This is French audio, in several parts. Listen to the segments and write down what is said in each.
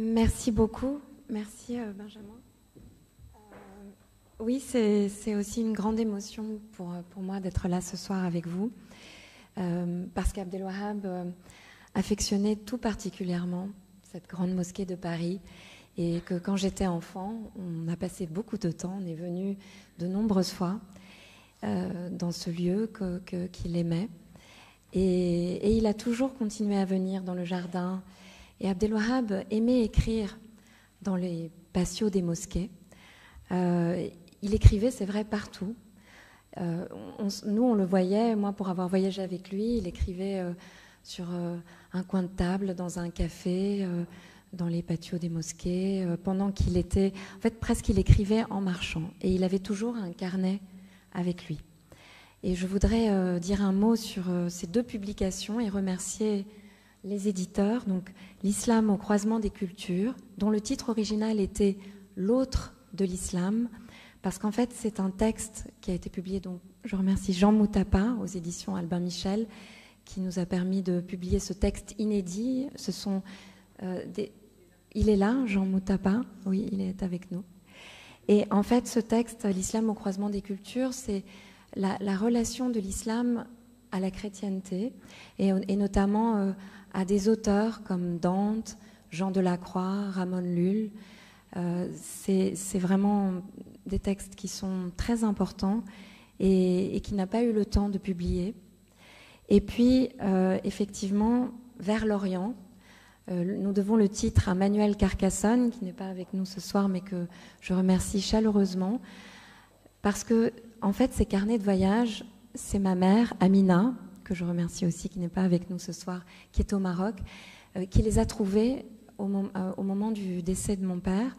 Merci beaucoup. Merci Benjamin. Oui, c'est aussi une grande émotion pour moi d'être là ce soir avec vous, parce qu'Abdelwahab affectionnait tout particulièrement cette grande mosquée de Paris, et que quand j'étais enfant, on a passé beaucoup de temps, on est venu de nombreuses fois dans ce lieu qu'il aimait, et il a toujours continué à venir dans le jardin. Et Abdelwahab aimait écrire dans les patios des mosquées. Il écrivait, c'est vrai, partout. Nous, on le voyait, moi, pour avoir voyagé avec lui, il écrivait sur un coin de table, dans un café, dans les patios des mosquées, pendant qu'il était... En fait, presque, il écrivait en marchant. Et il avait toujours un carnet avec lui. Et je voudrais dire un mot sur ces deux publications et remercier les éditeurs, donc L'Islam au croisement des cultures, dont le titre original était L'autre de l'islam, parce qu'en fait c'est un texte qui a été publié, donc je remercie Jean Moutapa aux éditions Albin Michel qui nous a permis de publier ce texte inédit. Ce sont il est là, Jean Moutapa, oui, il est avec nous. Et en fait ce texte, L'Islam au croisement des cultures, c'est la relation de l'islam à la chrétienté, et notamment à des auteurs comme Dante, Jean Delacroix, Ramon Lull. C'est vraiment des textes qui sont très importants et qui n'a pas eu le temps de publier. Et puis, effectivement, Vers l'Orient, nous devons le titre à Manuel Carcassonne, qui n'est pas avec nous ce soir, mais que je remercie chaleureusement, parce que, en fait, ces carnets de voyage, c'est ma mère, Amina, que je remercie aussi, qui n'est pas avec nous ce soir, qui est au Maroc, qui les a trouvés au moment du décès de mon père.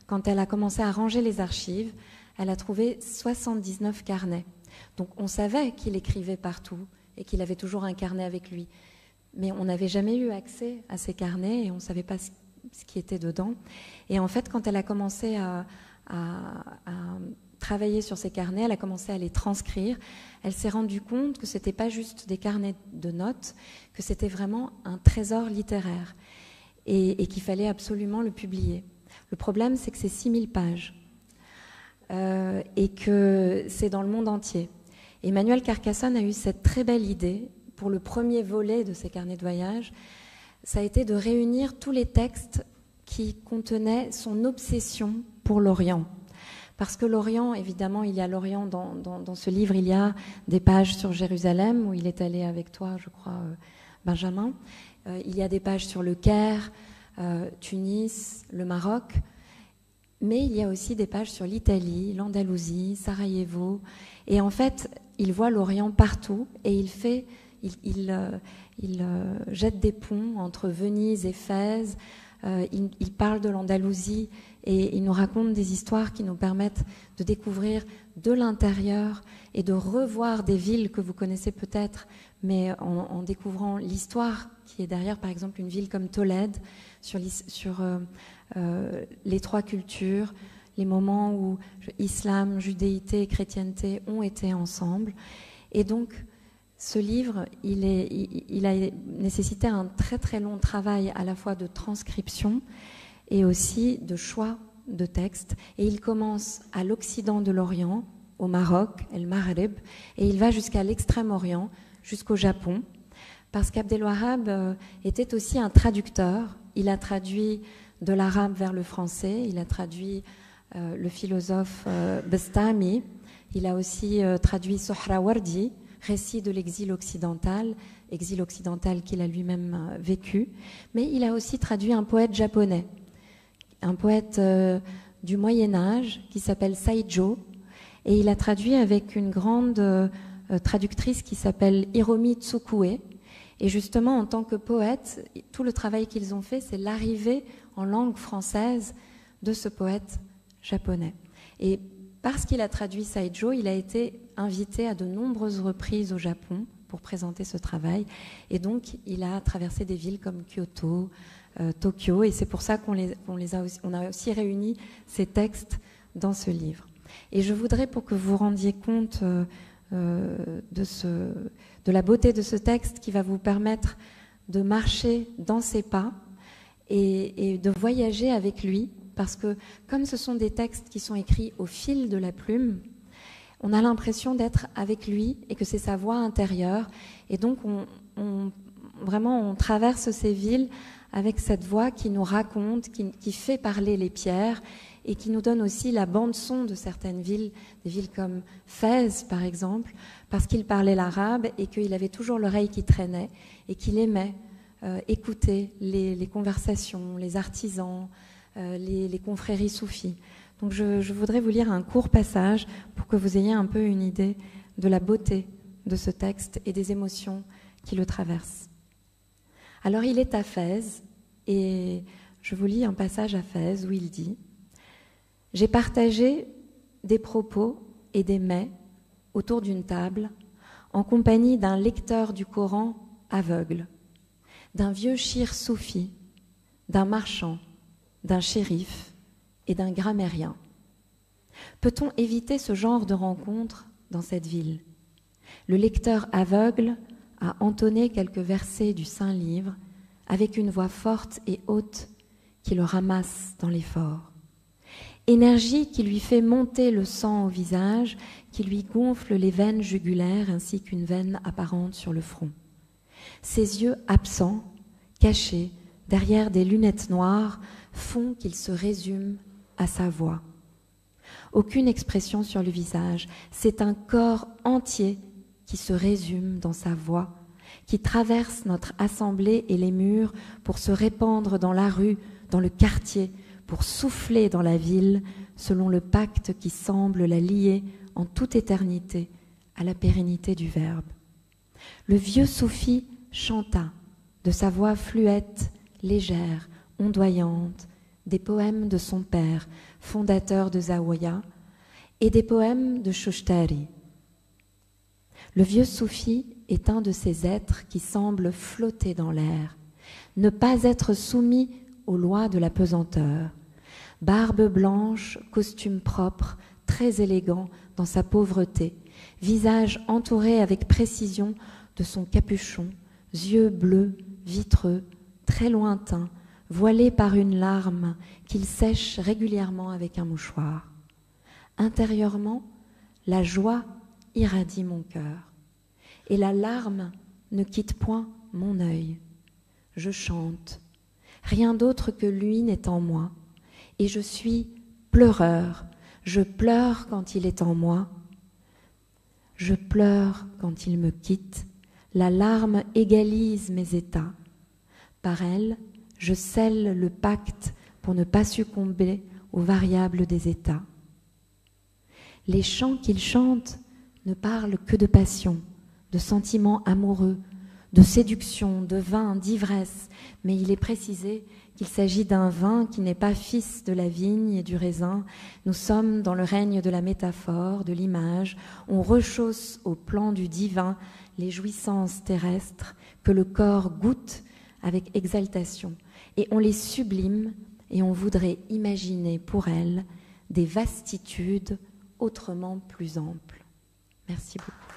Quand elle a commencé à ranger les archives, elle a trouvé 79 carnets. Donc on savait qu'il écrivait partout et qu'il avait toujours un carnet avec lui. Mais on n'avait jamais eu accès à ces carnets et on ne savait pas ce qui était dedans. Et en fait, quand elle a commencé à travailler sur ces carnets, elle a commencé à les transcrire. Elle s'est rendue compte que ce n'était pas juste des carnets de notes, que c'était vraiment un trésor littéraire et qu'il fallait absolument le publier. Le problème, c'est que c'est 6000 pages et que c'est dans le monde entier. Emmanuel Carcassonne a eu cette très belle idée pour le premier volet de ces carnets de voyage. Ça a été de réunir tous les textes qui contenaient son obsession pour l'Orient. Parce que l'Orient, évidemment, il y a l'Orient dans ce livre, il y a des pages sur Jérusalem, où il est allé avec toi, je crois, Benjamin. Il y a des pages sur le Caire, Tunis, le Maroc. Mais il y a aussi des pages sur l'Italie, l'Andalousie, Sarajevo. Et en fait, il voit l'Orient partout et il jette des ponts entre Venise et Fès. Il parle de l'Andalousie et il nous raconte des histoires qui nous permettent de découvrir de l'intérieur et de revoir des villes que vous connaissez peut-être, mais en découvrant l'histoire qui est derrière, par exemple, une ville comme Tolède, sur les trois cultures, les moments où islam, judéité et chrétienté ont été ensemble. Et donc, ce livre, il a nécessité un très très long travail à la fois de transcription et aussi de choix de textes. Et il commence à l'Occident de l'Orient, au Maroc, El Maghreb, et il va jusqu'à l'Extrême-Orient, jusqu'au Japon, parce qu'Abdelwahab était aussi un traducteur. Il a traduit de l'arabe vers le français, il a traduit le philosophe Bastami, il a aussi traduit Sohrawardi, récit de exil occidental qu'il a lui-même vécu, mais il a aussi traduit un poète japonais, un poète du Moyen-Âge qui s'appelle Saijo, et il a traduit avec une grande traductrice qui s'appelle Hiromi Tsukue. Et justement, en tant que poète, tout le travail qu'ils ont fait, c'est l'arrivée en langue française de ce poète japonais. Et parce qu'il a traduit Saijo, il a été invité à de nombreuses reprises au Japon pour présenter ce travail. Et donc, il a traversé des villes comme Kyoto, Tokyo, et c'est pour ça qu'on a aussi réuni ces textes dans ce livre. Et je voudrais, pour que vous rendiez compte de la beauté de ce texte qui va vous permettre de marcher dans ses pas et de voyager avec lui, parce que comme ce sont des textes qui sont écrits au fil de la plume, on a l'impression d'être avec lui et que c'est sa voix intérieure. Et donc vraiment on traverse ces villes avec cette voix qui nous raconte, qui fait parler les pierres et qui nous donne aussi la bande-son de certaines villes, des villes comme Fès par exemple, parce qu'il parlait l'arabe et qu'il avait toujours l'oreille qui traînait et qu'il aimait écouter les conversations, les artisans, les confréries soufis. Donc je voudrais vous lire un court passage pour que vous ayez un peu une idée de la beauté de ce texte et des émotions qui le traversent. Alors il est à Fès, et je vous lis un passage à Fès où il dit « J'ai partagé des propos et des mets autour d'une table en compagnie d'un lecteur du Coran aveugle, d'un vieux shir soufi, d'un marchand, d'un shérif et d'un grammairien. Peut-on éviter ce genre de rencontre dans cette ville? Le lecteur aveugle a entonné quelques versets du Saint-Livre avec une voix forte et haute qui le ramasse dans l'effort. Énergie qui lui fait monter le sang au visage, qui lui gonfle les veines jugulaires ainsi qu'une veine apparente sur le front. Ses yeux absents, cachés derrière des lunettes noires, font qu'il se résume à sa voix. Aucune expression sur le visage, c'est un corps entier qui se résume dans sa voix, qui traverse notre assemblée et les murs pour se répandre dans la rue, dans le quartier, pour souffler dans la ville, selon le pacte qui semble la lier en toute éternité à la pérennité du Verbe. Le vieux soufi chanta de sa voix fluette, légère, ondoyante, des poèmes de son père, fondateur de Zaouïa, et des poèmes de Choshtari. Le vieux soufi est un de ces êtres qui semblent flotter dans l'air, ne pas être soumis aux lois de la pesanteur. Barbe blanche, costume propre, très élégant dans sa pauvreté, visage entouré avec précision de son capuchon, yeux bleus, vitreux, très lointains, voilé par une larme qu'il sèche régulièrement avec un mouchoir. Intérieurement, la joie irradie mon cœur, et la larme ne quitte point mon œil. Je chante, rien d'autre que lui n'est en moi, et je suis pleureur. Je pleure quand il est en moi, je pleure quand il me quitte. La larme égalise mes états. Par elle, je scelle le pacte pour ne pas succomber aux variables des états. Les chants qu'il chante ne parlent que de passion, de sentiments amoureux, de séduction, de vin, d'ivresse, mais il est précisé qu'il s'agit d'un vin qui n'est pas fils de la vigne et du raisin. Nous sommes dans le règne de la métaphore, de l'image. On rechausse au plan du divin les jouissances terrestres que le corps goûte avec exaltation, et on les sublime et on voudrait imaginer pour elles des vastitudes autrement plus amples. Merci beaucoup.